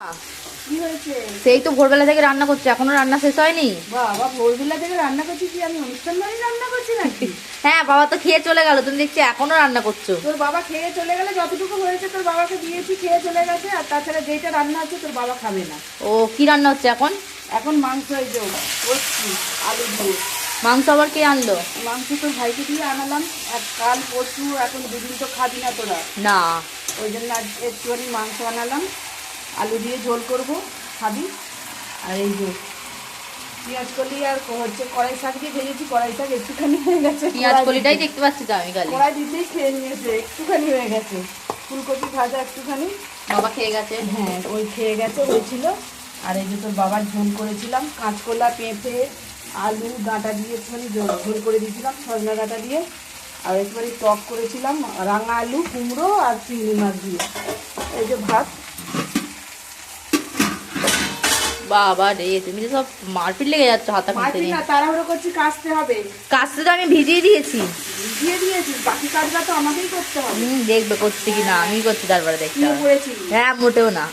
কি হয়েছে? সেই তো ভোরবেলা থেকে রান্না করছে, এখনো রান্না শেষ হয়নি। বাবা ভোরবেলা থেকে রান্না করছি, কি আমি অনুষ্ঠান বাড়ি রান্না করছি নাকি? হ্যাঁ, বাবা তো খেয়ে চলে গেল, তুমি দেখছি এখনো রান্না করছো। তোর বাবা খেয়ে চলে গেলে যতটুকু হয়েছে তোর বাবাকে দিয়েছি, খেয়ে চলে গেছে। আর তাছাড়া যেটা রান্না হচ্ছে তোর বাবা খাবে না। ও কি রান্না হচ্ছে এখন? এখন মাংস এই যে করছি আলু দিয়ে। মাংস আবার কে আনলো? মাংস তোর ভাইকে দিয়ে আনালাম। আর কাল পরশু এখন দুদিন তো খাবি না তোরা, না, ওই জন্য আজ একটুখানি মাংস আনালাম, আলু দিয়ে ঝোল করব, খাবি। আর এই যে পেঁয়াজ কলি আর হচ্ছে কড়াই শাক দিয়ে ভেজেছি, কড়াই শাক একটুখানি হয়ে গেছে। পেঁয়াজ কলিটাই দেখতে পাচ্ছি তো আমি খালি। কড়াই দিতেই খেয়ে নিয়েছে, একটুখানি হয়ে গেছে। ফুলকপি ভাজা একটুখানি, বাবা খেয়ে গেছে। হ্যাঁ ওই খেয়ে গেছে, হয়েছিল। আর এই যে তোর বাবার ঝোল করেছিলাম, কাঁচকলা পেঁপে আলু ডাঁটা দিয়ে একটুখানি ঝোল করে দিয়েছিলাম, সজনা ডাঁটা দিয়ে। আর একটুখানি টক করেছিলাম রাঙা আলু কুমড়ো আর চিংড়ি মাছ দিয়ে। এই যে ভাত। বাবা রে, তুমি তো সব মারপিট লেগে যাচ্ছ হাতা খুঁজতে মারপিট নিয়ে। না, তাড়াহুড়ো করছি, কাচতে হবে। কাজটা তো আমি ভিজিয়ে দিয়েছি। দিয়ে দিয়েছিস, বাকি কাজটা তো আমাকেই করতে হবে। দেখবে করছি কিনা, আমি করছি, তারপরে দেখতে শুয়ে হবে। পড়েছিস। হ্যাঁ, মোটেও না।